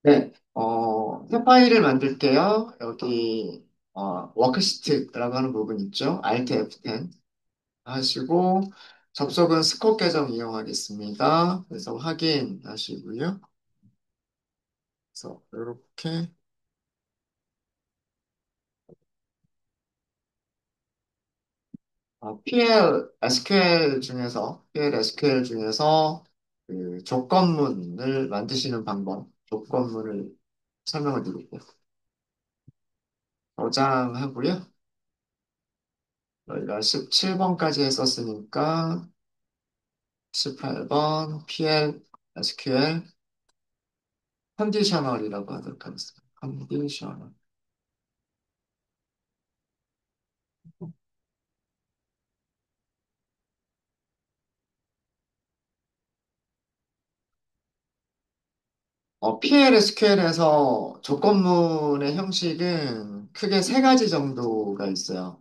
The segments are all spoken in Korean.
네, 새 파일을 만들게요. 여기, 워크시트라고 하는 부분 있죠? Alt F10 하시고, 접속은 스코 계정 이용하겠습니다. 그래서 확인하시고요. 그래서 이렇게, PL SQL 중에서 그 조건문을 만드시는 방법, 조건문을 설명을 드릴게요. 저장하고요. 저희가 17번까지 했었으니까, 18번 PL SQL 컨디셔널이라고 하도록 하겠습니다. 컨디셔널. PL SQL에서 조건문의 형식은 크게 세 가지 정도가 있어요.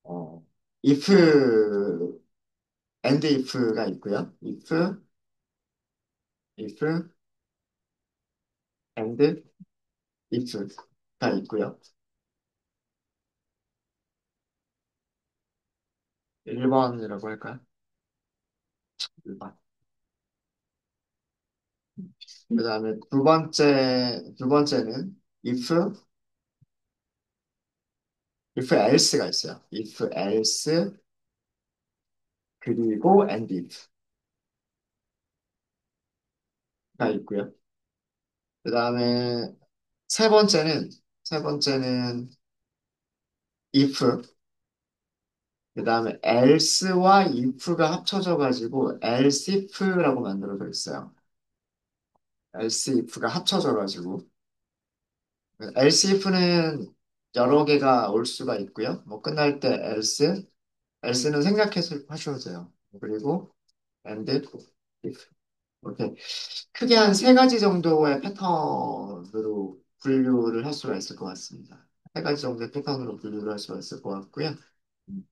어, if, and if가 있고요. if, and if가 있고요. 1번이라고 할까요? 1번. 그 다음에 두 번째는 if else가 있어요. if else, 그리고 and if가 있고요. 그 다음에 세 번째는, 세 번째는 if, 그 다음에 else와 if가 합쳐져가지고 else if라고 만들어져 있어요. else if가 합쳐져가지고. else if는 여러 개가 올 수가 있고요. 뭐 끝날 때 else는 생략해서 하셔도 돼요. 그리고 and if. 이렇게 크게 한 세 가지 정도의 패턴으로 분류를 할 수가 있을 것 같습니다. 세 가지 정도의 패턴으로 분류를 할 수가 있을 것 같고요. 음.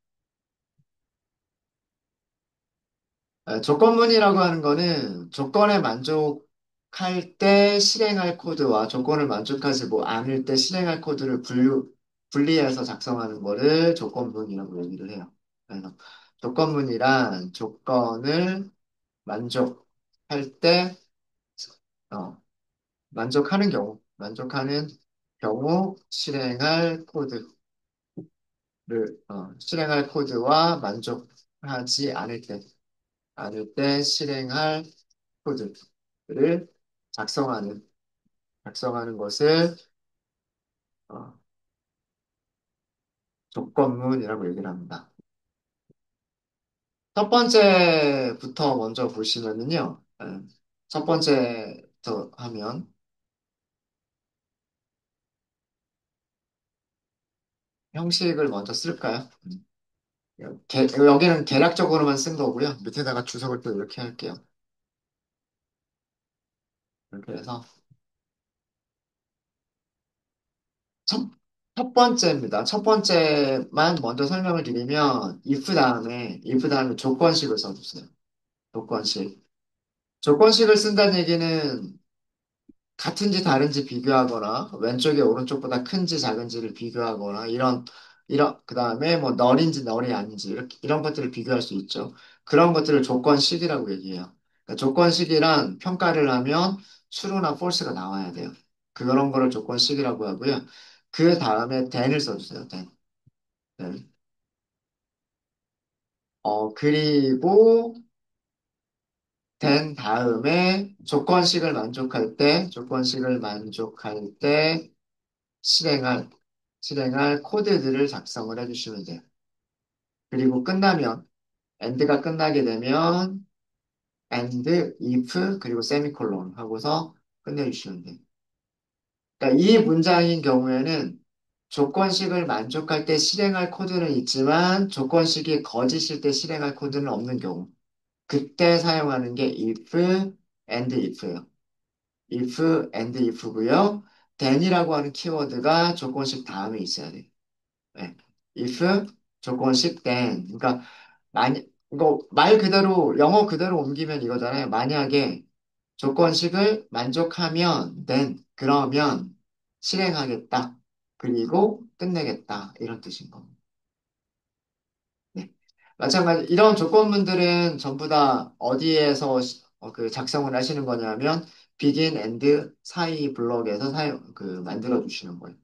조건문이라고 하는 거는 조건에 만족할 때 실행할 코드와 조건을 만족하지 뭐 않을 때 실행할 코드를 분리해서 작성하는 거를 조건문이라고 얘기를 해요. 그래서 조건문이란 조건을 만족할 때, 어, 만족하는 경우 실행할 코드와 만족하지 않을 때 실행할 코드를 작성하는, 작성하는 것을 어, 조건문이라고 얘기를 합니다. 첫 번째부터 먼저 보시면은요, 첫 번째부터 하면 형식을 먼저 쓸까요? 여기는 개략적으로만 쓴 거고요. 밑에다가 주석을 또 이렇게 할게요. 이렇게 해서 첫, 첫 번째입니다. 첫 번째만 먼저 설명을 드리면 if 다음에 조건식을 써주세요. 조건식. 조건식을 쓴다는 얘기는 같은지 다른지 비교하거나 왼쪽이 오른쪽보다 큰지 작은지를 비교하거나 그 다음에 뭐 널인지 널이 아닌지 이런 것들을 비교할 수 있죠. 그런 것들을 조건식이라고 얘기해요. 그러니까 조건식이란 평가를 하면 true나 false가 나와야 돼요. 그런 거를 조건식이라고 하고요. 그 다음에 then을 써주세요. then. 그리고 된 다음에 조건식을 만족할 때 실행할, 실행할 코드들을 작성을 해주시면 돼요. 그리고 끝나면, end가 끝나게 되면, and, if, 그리고 세미콜론 하고서 끝내주시면 돼요. 그러니까 이 문장인 경우에는 조건식을 만족할 때 실행할 코드는 있지만 조건식이 거짓일 때 실행할 코드는 없는 경우. 그때 사용하는 게 if, and if예요. if, and if고요. then이라고 하는 키워드가 조건식 다음에 있어야 돼요. 네. if 조건식 then. 그러니까 이거 말 그대로 영어 그대로 옮기면 이거잖아요. 만약에 조건식을 만족하면 then 그러면 실행하겠다. 그리고 끝내겠다. 이런 뜻인 겁니다. 네. 마찬가지 이런 조건문들은 전부 다 어디에서 그 작성을 하시는 거냐면 begin and 사이 블럭에서 만들어 주시는 거예요.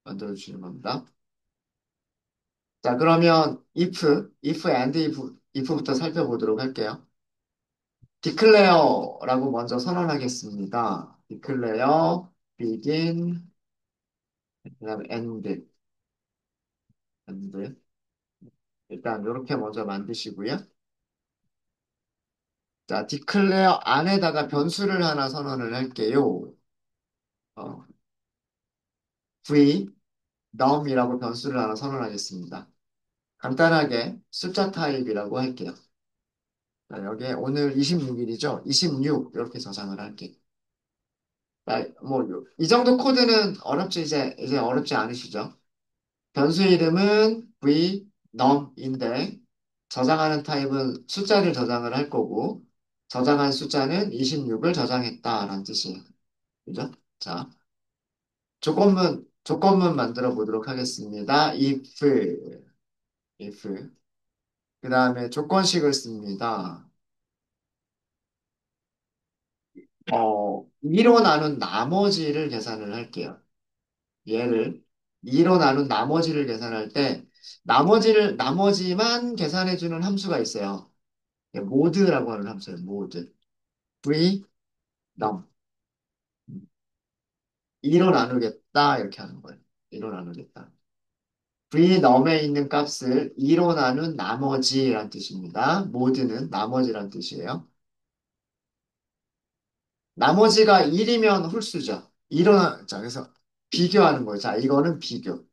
만들어 주시는 겁니다. 자, 그러면 if and if부터 살펴보도록 할게요. declare라고 먼저 선언하겠습니다. declare, begin, 그다음에 and. 일단 이렇게 먼저 만드시고요. 자, declare 안에다가 변수를 하나 선언을 할게요. 어, v num이라고 변수를 하나 선언하겠습니다. 간단하게 숫자 타입이라고 할게요. 자, 여기에 오늘 26일이죠? 26 이렇게 저장을 할게요. 이 정도 코드는 이제 어렵지 않으시죠? 변수 이름은 v num인데 저장하는 타입은 숫자를 저장을 할 거고 저장한 숫자는 26을 저장했다라는 뜻이에요. 그죠? 자, 조건문 만들어 보도록 하겠습니다. if. 그 다음에 조건식을 씁니다. 2로 나눈 나머지를 계산을 할게요. 얘를 2로 나눈 나머지를 계산할 때 나머지만 계산해주는 함수가 있어요. 모드라고 하는 함수예요. 모드. free num. 2로 나누겠다 이렇게 하는 거예요. 2로 나누겠다. free num에 있는 값을 2로 나눈 나머지란 뜻입니다. 모드는 나머지란 뜻이에요. 나머지가 1이면 홀수죠. 자, 그래서 비교하는 거예요. 자, 이거는 비교.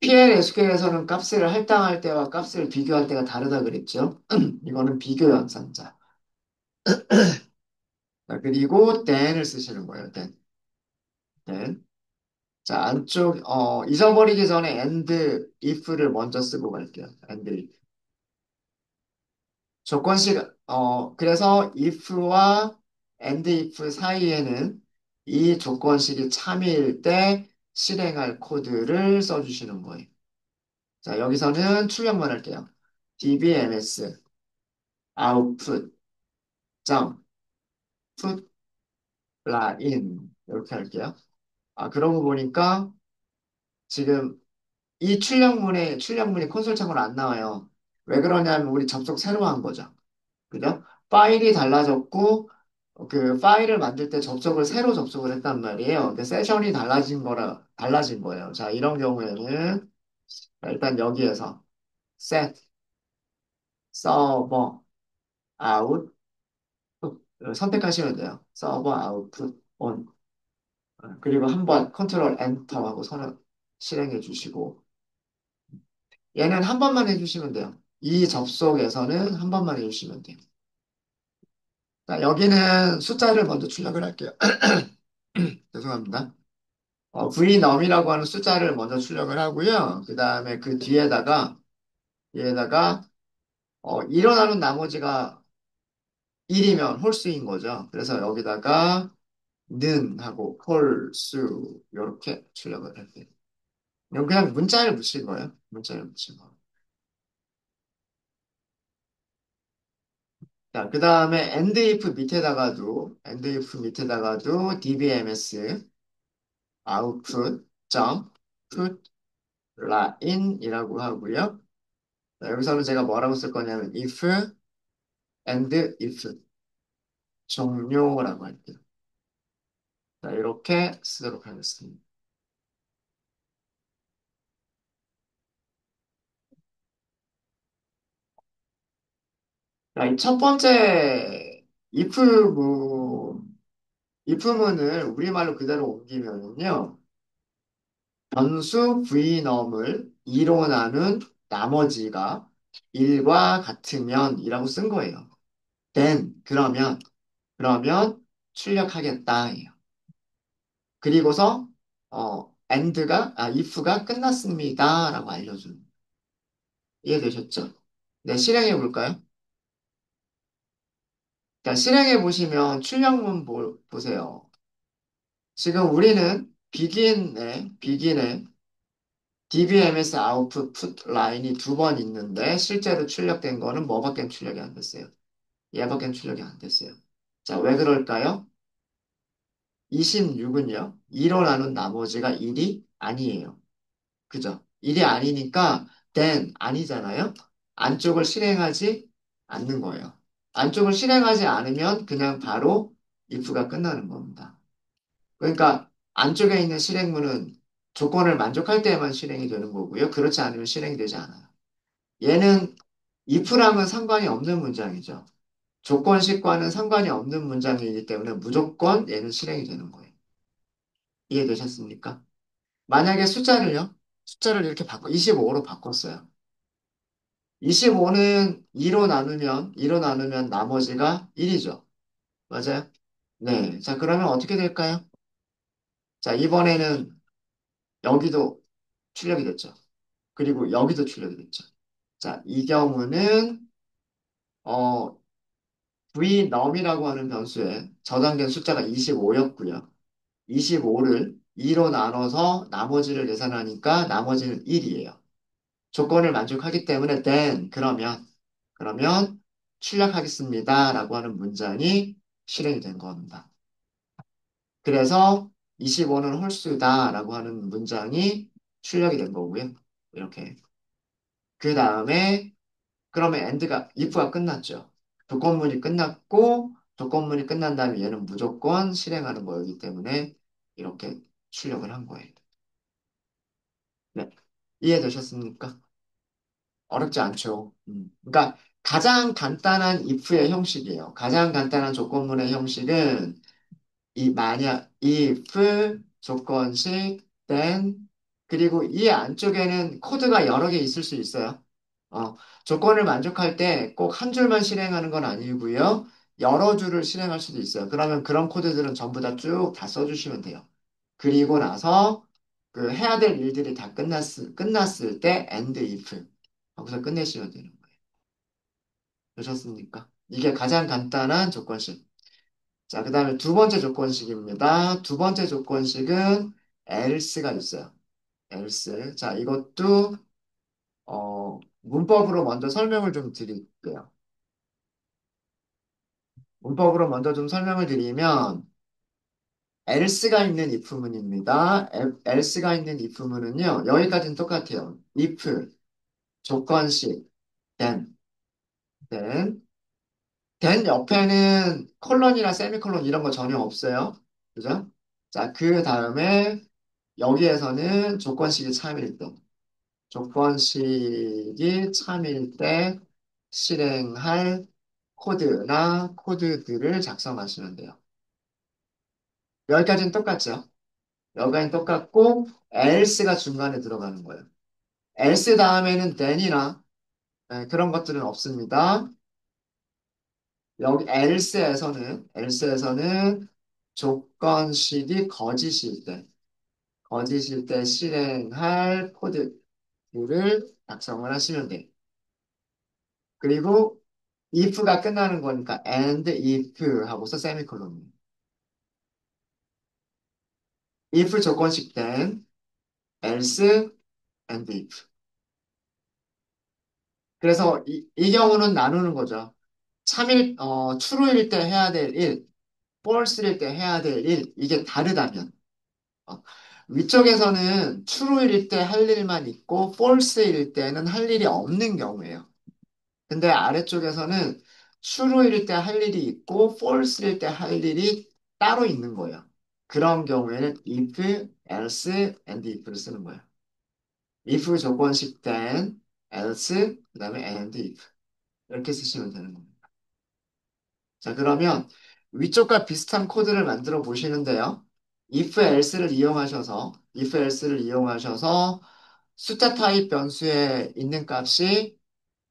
PL SQL에서는 값을 할당할 때와 값을 비교할 때가 다르다 그랬죠. 이거는 비교 연산자. 자, 그리고 then을 쓰시는 거예요. then. 자, 잊어버리기 전에 if를 먼저 쓰고 갈게요. if. 조건식, 그래서 if와 if 사이에는 이 조건식이 참일 때 실행할 코드를 써주시는 거예요. 자, 여기서는 출력만 할게요. dbms output 점 put line 이렇게 할게요. 아, 그러고 보니까 지금 이 출력문이 콘솔 창으로 안 나와요. 왜 그러냐면 우리 접속 새로 한 거죠. 그죠? 파일이 달라졌고 그 파일을 만들 때 새로 접속을 했단 말이에요. 근데 세션이 달라진 거예요. 자, 이런 경우에는 일단 여기에서 set 서버 아웃 선택하시면 돼요. 서버 아웃풋 온. 그리고 한번 컨트롤 엔터하고 실행해 주시고 얘는 한 번만 해주시면 돼요. 이 접속에서는 한 번만 해주시면 돼요. 자, 여기는 숫자를 먼저 출력을 할게요. 죄송합니다. vnum이라고 하는 숫자를 먼저 출력을 하고요. 그 다음에 그 뒤에다가 일어나는 나머지가 1이면 홀수인 거죠. 그래서 여기다가 는 하고 홀수 이렇게 출력을 할게요. 이건 그냥 문자를 붙인 거예요. 문자를 붙인 거. 자, 그 다음에 end if 밑에다가도 dbms output 점 put line이라고 하고요. 자, 여기서는 제가 뭐라고 쓸 거냐면 if and if 종료라고 할게요. 자, 이렇게 쓰도록 하겠습니다. 자, 이 첫 번째 if문을 우리말로 그대로 옮기면요. 변수 vnum을 2로 나눈 나머지가 1과 같으면 이라고 쓴 거예요. then 그러면 출력하겠다예요. 그리고서 if가 끝났습니다라고 알려주는. 이해되셨죠? 네, 실행해 볼까요? 자, 실행해 보시면 출력문 보세요. 지금 우리는 비긴에 DBMS 아웃풋 라인이 두 번 있는데 실제로 출력된 거는 뭐밖에 출력이 안 됐어요. 얘밖에 출력이 안 됐어요. 자, 왜 그럴까요? 26은요. 2로 나눈 나머지가 1이 아니에요. 그죠? 1이 아니니까 then 아니잖아요. 안쪽을 실행하지 않는 거예요. 안쪽을 실행하지 않으면 그냥 바로 if가 끝나는 겁니다. 그러니까 안쪽에 있는 실행문은 조건을 만족할 때만 실행이 되는 거고요. 그렇지 않으면 실행이 되지 않아요. 얘는 if랑은 상관이 없는 문장이죠. 조건식과는 상관이 없는 문장이기 때문에 무조건 얘는 실행이 되는 거예요. 이해되셨습니까? 만약에 숫자를 이렇게 25로 바꿨어요. 25는 2로 나누면 나머지가 1이죠. 맞아요? 네. 자, 그러면 어떻게 될까요? 자, 이번에는 여기도 출력이 됐죠. 그리고 여기도 출력이 됐죠. 자, 이 경우는, 어, vnum이라고 하는 변수에 저장된 숫자가 25였고요. 25를 2로 나눠서 나머지를 계산하니까 나머지는 1이에요. 조건을 만족하기 때문에 then 그러면 출력하겠습니다라고 하는 문장이 실행이 된 겁니다. 그래서 25는 홀수다라고 하는 문장이 출력이 된 거고요. 이렇게. 그 다음에 그러면 if가 끝났죠. 조건문이 끝났고 조건문이 끝난 다음에 얘는 무조건 실행하는 거이기 때문에 이렇게 출력을 한 거예요. 네. 이해되셨습니까? 어렵지 않죠. 그러니까 가장 간단한 if의 형식이에요. 가장 간단한 조건문의 형식은 이 만약 if 조건식 then 그리고 이 안쪽에는 코드가 여러 개 있을 수 있어요. 어, 조건을 만족할 때 꼭 한 줄만 실행하는 건 아니고요. 여러 줄을 실행할 수도 있어요. 그러면 그런 코드들은 전부 다 쭉 다 써주시면 돼요. 그리고 나서 그 해야 될 일들이 다 끝났을 때 and if 거기서 끝내시면 되는 거예요. 되셨습니까? 이게 가장 간단한 조건식. 자, 그 다음에 두 번째 조건식입니다. 두 번째 조건식은 else가 있어요. else. 자, 이것도 문법으로 먼저 설명을 좀 드릴게요. 문법으로 먼저 좀 설명을 드리면 else가 있는 if문입니다. else가 있는 if문은요. 여기까지는 똑같아요. if 조건식 then then 된 옆에는 콜론이나 세미콜론 이런 거 전혀 없어요. 그죠? 자, 그 다음에 여기에서는 조건식이 참일 때 실행할 코드나 코드들을 작성하시면 돼요. 여기까지는 똑같죠? 여기까지는 똑같고 else가 중간에 들어가는 거예요. else 다음에는 then이나 그런 것들은 없습니다. 여기 else에서는 조건식이 거짓일 때 실행할 코드를 작성을 하시면 돼요. 그리고 if가 끝나는 거니까 and if 하고서 세미콜론이에요. if 조건식 then, else, and if. 그래서 이 경우는 나누는 거죠. true일 때 해야 될 일, false일 때 해야 될 일, 이게 다르다면. 어, 위쪽에서는 true일 때 할 일만 있고 false일 때는 할 일이 없는 경우예요. 근데 아래쪽에서는 true일 때 할 일이 있고 false일 때 할 일이 따로 있는 거예요. 그런 경우에는 if, else, and if를 쓰는 거예요. if 조건식 then, else, 그 다음에 and if 이렇게 쓰시면 되는 겁니다. 자, 그러면 위쪽과 비슷한 코드를 만들어 보시는데요. if else를 이용하셔서 숫자 타입 변수에 있는 값이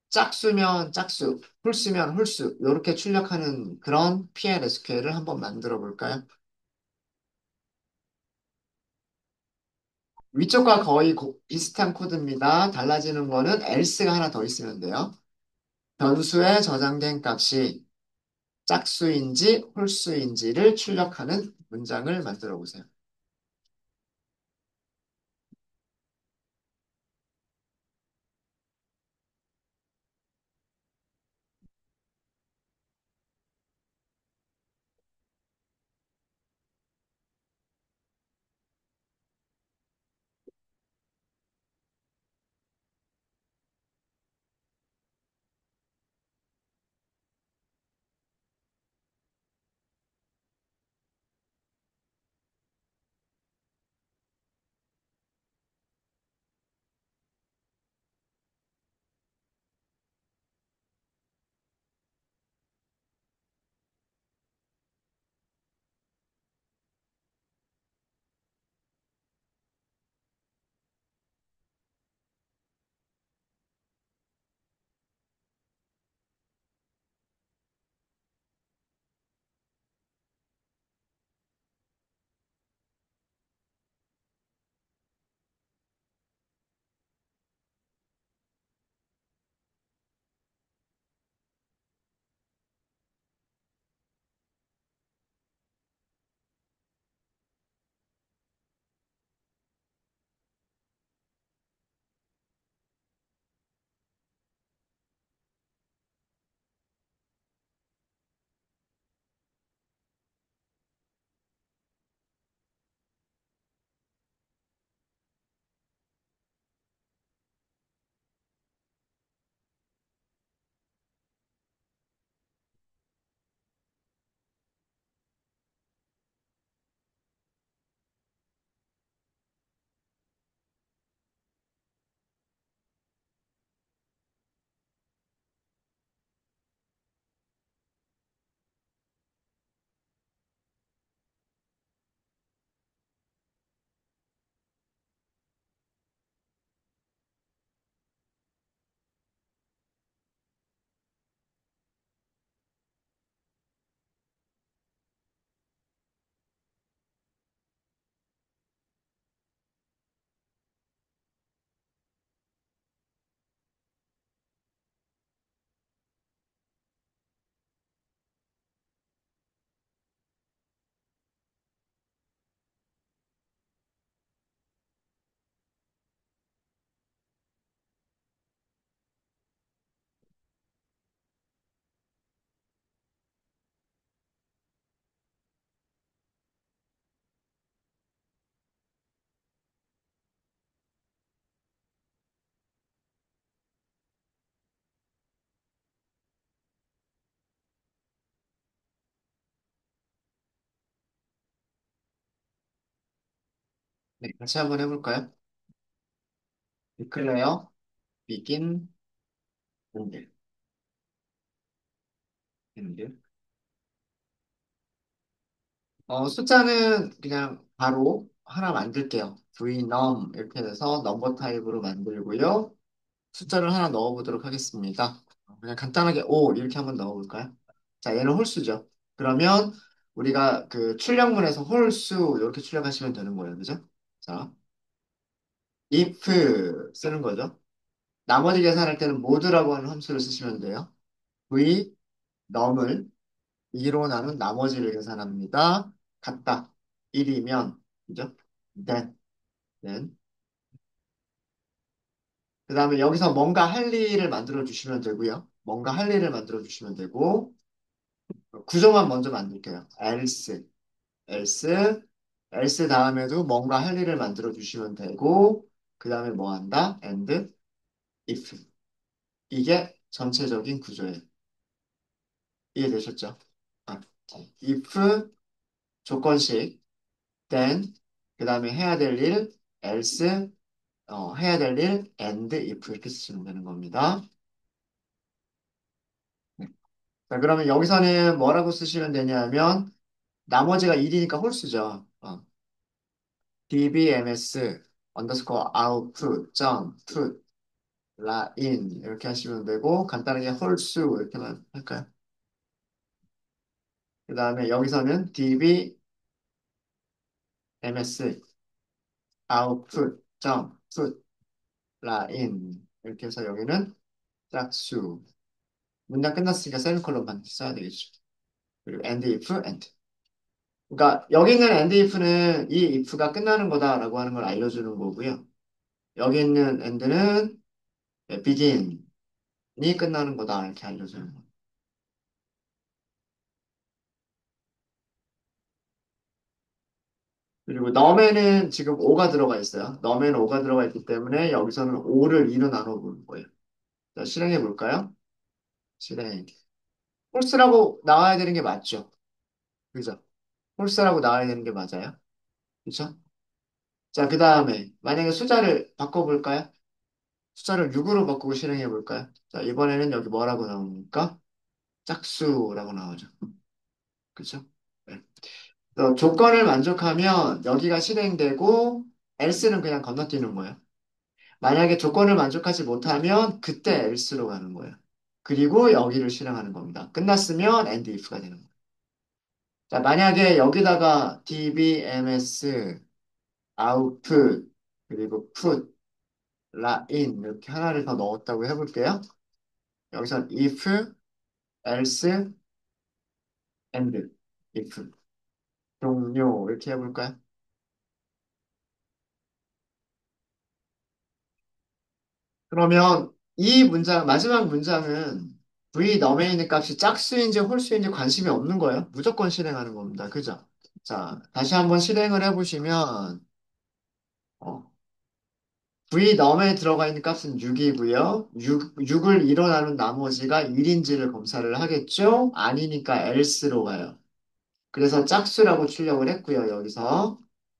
짝수면 짝수, 홀수면 홀수, 이렇게 출력하는 그런 PLSQL을 한번 만들어 볼까요? 위쪽과 거의 비슷한 코드입니다. 달라지는 거는 else가 하나 더 있으면 돼요. 변수에 저장된 값이 짝수인지 홀수인지를 출력하는 문장을 만들어 보세요. 네, 같이 한번 해볼까요? declare, begin, end, end. 숫자는 그냥 바로 하나 만들게요. vnum 이렇게 해서 넘버 타입으로 만들고요. 숫자를 하나 넣어보도록 하겠습니다. 그냥 간단하게 5 이렇게 한번 넣어볼까요? 자, 얘는 홀수죠. 그러면 우리가 그 출력문에서 홀수 이렇게 출력하시면 되는 거예요. 그죠? 자, if 쓰는 거죠. 나머지 계산할 때는 모드라고 하는 함수를 쓰시면 돼요. v num을 2로 나눈 나머지를 계산합니다. 같다. 1이면 그죠? then 그 다음에 여기서 뭔가 할 일을 만들어 주시면 되고요. 뭔가 할 일을 만들어 주시면 되고 구조만 먼저 만들게요. else 다음에도 뭔가 할 일을 만들어 주시면 되고 그 다음에 뭐 한다? and if 이게 전체적인 구조예요. 이해되셨죠? 아, if 조건식 then 그 다음에 해야 될 일 else 해야 될 일 and if 이렇게 쓰시면 되는 겁니다. 네. 자, 그러면 여기서는 뭐라고 쓰시면 되냐면 나머지가 1이니까 홀수죠. dbms underscore output 점 put line 이렇게 하시면 되고 간단하게 홀수 이렇게만 할까요? 그 다음에 여기서는 dbms output 점 put line 이렇게 해서 여기는 짝수 문장 끝났으니까 세미콜론 반드시 써야 되겠죠. 그리고 and if, and. 그러니까 여기 있는 and if는 이 if가 끝나는 거다라고 하는 걸 알려주는 거고요. 여기 있는 and는 begin이 끝나는 거다 이렇게 알려주는 거예요. 그리고 넘에는 지금 오가 들어가 있어요. 넘에는 오가 들어가 있기 때문에 여기서는 오를 2로 나눠 보는 거예요. 자, 실행해 볼까요? 실행. 홀스라고 나와야 되는 게 맞죠? 그죠? 홀스라고 나와야 되는 게 맞아요. 그죠? 자, 그 다음에 만약에 숫자를 바꿔볼까요? 숫자를 6으로 바꾸고 실행해 볼까요? 자, 이번에는 여기 뭐라고 나옵니까? 짝수라고 나오죠. 그죠? 네. 그래서 조건을 만족하면 여기가 실행되고 else는 그냥 건너뛰는 거예요. 만약에 조건을 만족하지 못하면 그때 else로 가는 거예요. 그리고 여기를 실행하는 겁니다. 끝났으면 and if가 되는 거예요. 자, 만약에 여기다가 dbms, output, 그리고 put, line 이렇게 하나를 더 넣었다고 해볼게요. 여기서 if, else, and, if, 종료 이렇게 해볼까요? 그러면 이 문장, 마지막 문장은 v 넘에 있는 값이 짝수인지 홀수인지 관심이 없는 거예요. 무조건 실행하는 겁니다. 그죠? 자, 다시 한번 실행을 해보시면, 어, v 넘에 들어가 있는 값은 6이고요. 6을 2로 나눈 나머지가 1인지를 검사를 하겠죠? 아니니까 else로 가요. 그래서 짝수라고 출력을 했고요, 여기서.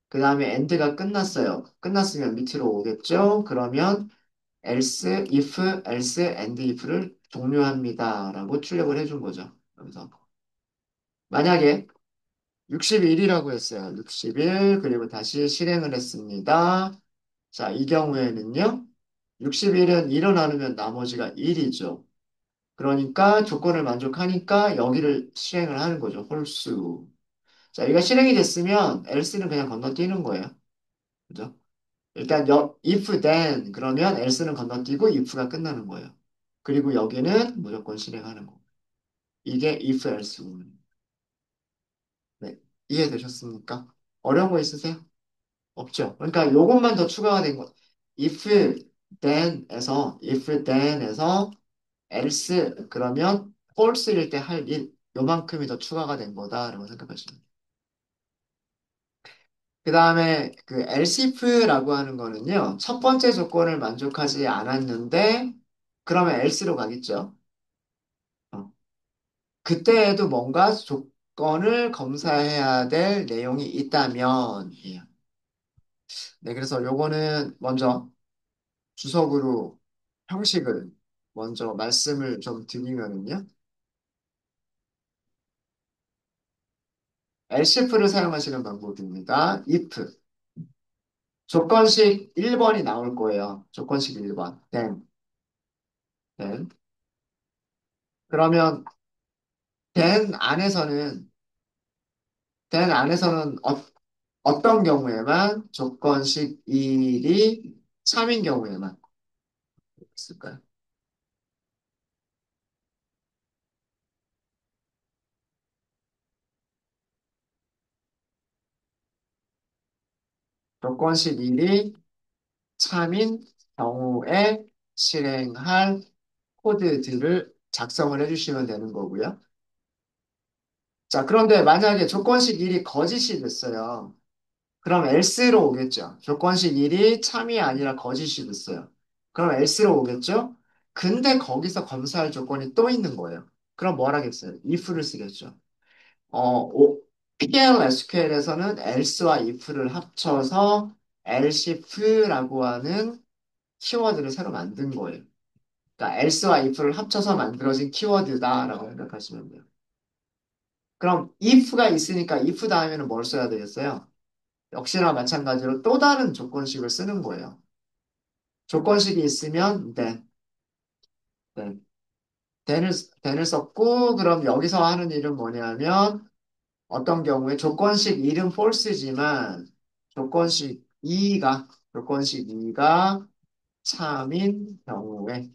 그 다음에 end가 끝났어요. 끝났으면 밑으로 오겠죠? 그러면 else, if, else, and if를 종료합니다. 라고 출력을 해준 거죠. 그래서 만약에 61이라고 했어요. 61, 그리고 다시 실행을 했습니다. 자, 이 경우에는요. 61은 2로 나누면 나머지가 1이죠. 그러니까 조건을 만족하니까 여기를 실행을 하는 거죠. 홀수. 자, 이거 실행이 됐으면 else는 그냥 건너뛰는 거예요. 그죠? 일단 if then 그러면 else는 건너뛰고 if가 끝나는 거예요. 그리고 여기는 무조건 실행하는 거. 이게 if else 부분. 네. 이해되셨습니까? 어려운 거 있으세요? 없죠. 그러니까 요것만 더 추가가 된 거. if then에서 else 그러면 false일 때 할 일 요만큼이 더 추가가 된 거다라고 생각하시면 돼요. 그 다음에 그 else if라고 하는 거는요. 첫 번째 조건을 만족하지 않았는데 그러면 else로 가겠죠. 어. 그때에도 뭔가 조건을 검사해야 될 내용이 있다면 이에요. 네, 그래서 요거는 먼저 주석으로 형식을 먼저 말씀을 좀 드리면은요. elseif를 사용하시는 방법입니다. if 조건식 1번이 나올 거예요. 조건식 1번. then. 그러면 then 안에서는 어떤 경우에만 조건식 1이 참인 경우에만 있을까요? 조건식 1이 참인 경우에 실행할 코드들을 작성을 해주시면 되는 거고요. 자, 그런데 만약에 조건식 1이 거짓이 됐어요. 그럼 else로 오겠죠. 조건식 1이 참이 아니라 거짓이 됐어요. 그럼 else로 오겠죠? 근데 거기서 검사할 조건이 또 있는 거예요. 그럼 뭘 하겠어요? if를 쓰겠죠. PLSQL에서는 else와 if를 합쳐서 elsif라고 하는 키워드를 새로 만든 거예요. 그러니까 else와 if를 합쳐서 만들어진 키워드다라고 생각하시면 돼요. 그럼 if가 있으니까 if 다음에는 뭘 써야 되겠어요? 역시나 마찬가지로 또 다른 조건식을 쓰는 거예요. 조건식이 있으면 then, then을 썼고 그럼 여기서 하는 일은 뭐냐면 어떤 경우에 조건식 1은 false지만 조건식 2가 참인 경우에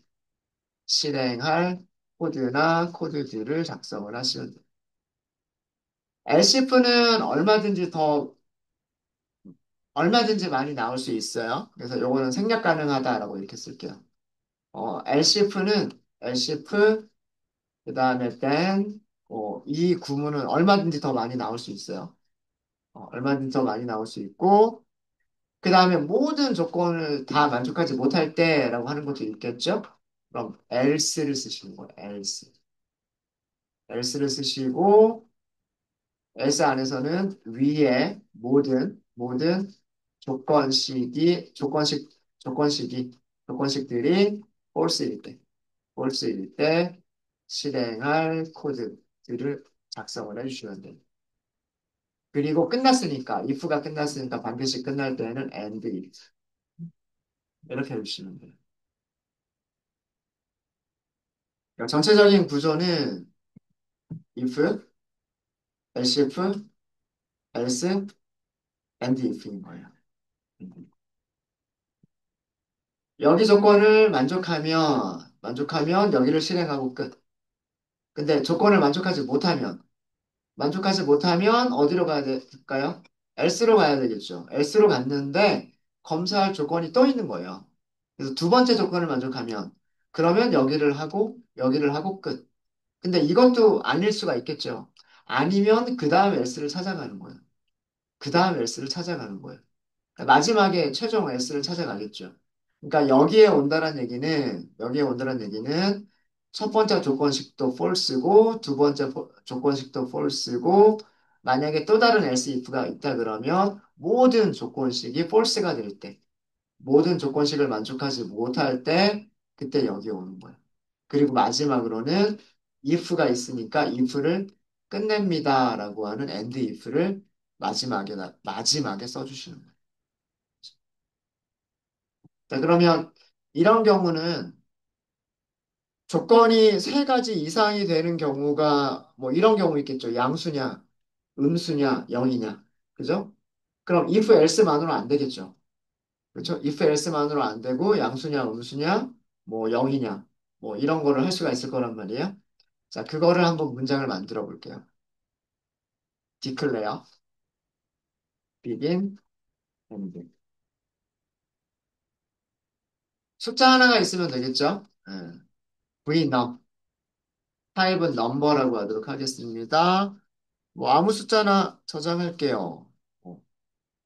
실행할 코드나 코드들을 작성을 하시면 돼요. elseif는 얼마든지 많이 나올 수 있어요. 그래서 요거는 생략 가능하다라고 이렇게 쓸게요. elseif는 그다음에 then, 이 구문은 얼마든지 더 많이 나올 수 있어요. 얼마든지 더 많이 나올 수 있고, 그 다음에 모든 조건을 다 만족하지 못할 때라고 하는 것도 있겠죠? 그럼 else를 쓰시는 거예요. else. else를 쓰시고, else 안에서는 위에 모든 조건식이, 조건식들이 false일 때, false일 때 실행할 코드들을 작성을 해주시면 돼요. 그리고 끝났으니까, if가 끝났으니까 반드시 끝날 때는 and if. 이렇게 해주시면 돼요. 그러니까 전체적인 구조는 if, else if, else, and if인 거예요. 여기 조건을 만족하면 여기를 실행하고 끝. 근데 조건을 만족하지 못하면 어디로 가야 될까요? else로 가야 되겠죠. else로 갔는데 검사할 조건이 또 있는 거예요. 그래서 두 번째 조건을 만족하면 그러면 여기를 하고 끝. 근데 이것도 아닐 수가 있겠죠. 아니면 그 다음 else를 찾아가는 거예요. 그 다음 else를 찾아가는 거예요. 마지막에 최종 S를 찾아가겠죠. 그러니까 여기에 온다는 얘기는 첫 번째 조건식도 false고 두 번째 조건식도 false고 만약에 또 다른 else if가 있다 그러면 모든 조건식이 false가 될 때, 모든 조건식을 만족하지 못할 때 그때 여기 오는 거예요. 그리고 마지막으로는 if가 있으니까 if를 끝냅니다라고 하는 end if를 마지막에 써주시는 거예요. 자, 그러면 이런 경우는 조건이 세 가지 이상이 되는 경우가 뭐 이런 경우 있겠죠. 양수냐, 음수냐, 영이냐. 그죠? 그럼 if else만으로 안 되겠죠. 그렇죠? if else만으로 안 되고 양수냐, 음수냐, 뭐 영이냐. 뭐 이런 거를 할 수가 있을 거란 말이에요. 자, 그거를 한번 문장을 만들어 볼게요. declare, begin, end. 숫자 하나가 있으면 되겠죠? v num, 타입은 number라고 하도록 하겠습니다. 뭐 아무 숫자나 저장할게요.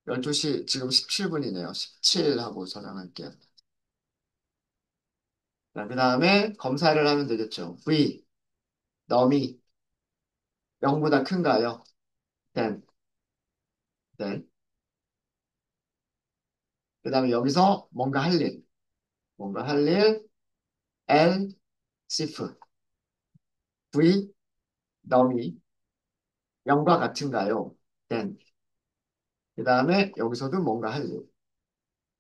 12시 지금 17분이네요. 17하고 저장할게요. 자, 그 다음에 검사를 하면 되겠죠. V, 넘이 0보다 큰가요? then, then. 그 다음에 여기서 뭔가 할 일, L, sif, V, 넘이 0과 같은가요? then. 그 다음에 여기서도 뭔가 할 일.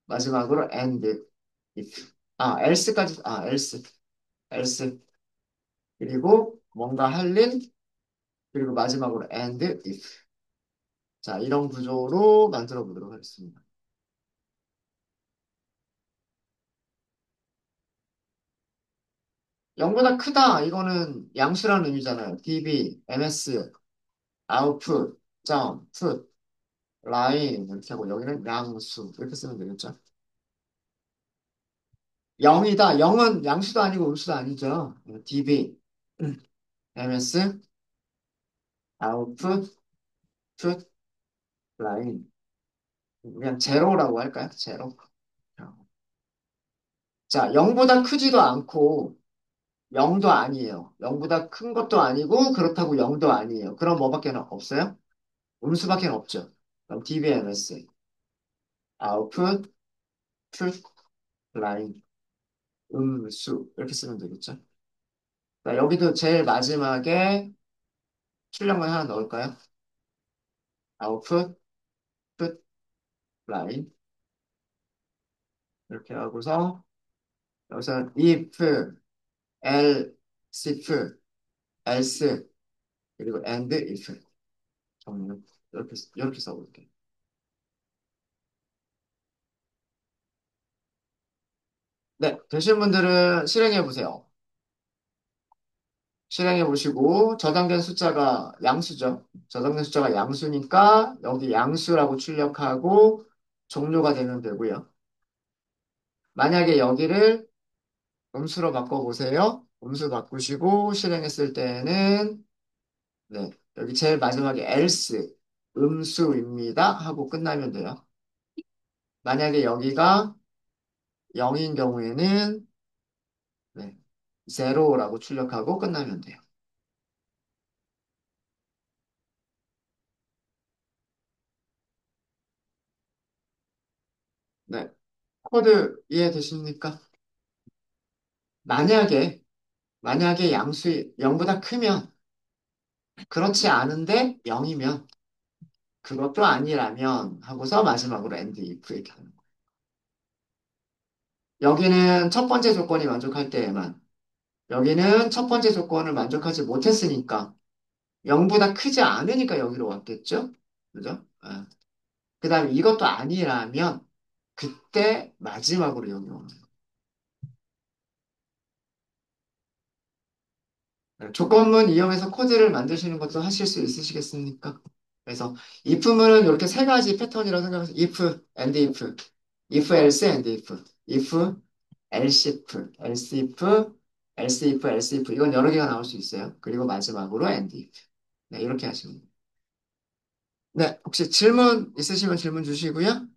마지막으로 and, if. else. 그리고 뭔가 할 일, 그리고 마지막으로 and, if. 자, 이런 구조로 만들어 보도록 하겠습니다. 0보다 크다. 이거는 양수라는 의미잖아요. db, ms, output, 점, put, line 이렇게 하고 여기는 양수 이렇게 쓰면 되겠죠. 0이다. 0은 양수도 아니고 음수도 아니죠. db, ms, output, put, line. 그냥 제로라고 할까요? 제로. 자, 0보다 크지도 않고 0도 아니에요. 0보다 큰 것도 아니고 그렇다고 0도 아니에요. 그럼 뭐밖에 없어요? 음수밖에 없죠. 그럼 DBMS, output, put, line, 음수 이렇게 쓰면 되겠죠. 자, 여기도 제일 마지막에 출력만 하나 넣을까요? output, put, line 이렇게 하고서 여기서 if, else, else 그리고 and if 정리 이렇게 써볼게요. 네, 되신 분들은 실행해 보세요. 실행해 보시고 저장된 숫자가 양수죠. 저장된 숫자가 양수니까 여기 양수라고 출력하고 종료가 되면 되고요. 만약에 여기를 음수로 바꿔보세요. 음수 바꾸시고 실행했을 때는 네, 여기 제일 마지막에 else 음수입니다 하고 끝나면 돼요. 만약에 여기가 0인 경우에는 네, 제로라고 출력하고 끝나면 돼요. 네, 코드 이해되십니까? 만약에 양수 0보다 크면 그렇지 않은데 0이면 그것도 아니라면 하고서 마지막으로 end if 이렇게 하는 거예요. 여기는 첫 번째 조건이 만족할 때에만 여기는 첫 번째 조건을 만족하지 못했으니까 0보다 크지 않으니까 여기로 왔겠죠? 그죠? 그 다음에 이것도 아니라면 그때 마지막으로 여기 오는 거예요. 네, 조건문 이용해서 코드를 만드시는 것도 하실 수 있으시겠습니까? 그래서 if문은 이렇게 세 가지 패턴이라고 생각해서 if else and else if 이건 여러 개가 나올 수 있어요. 그리고 마지막으로 and if. 네, 이렇게 하시면 돼요. 네, 혹시 질문 있으시면 질문 주시고요.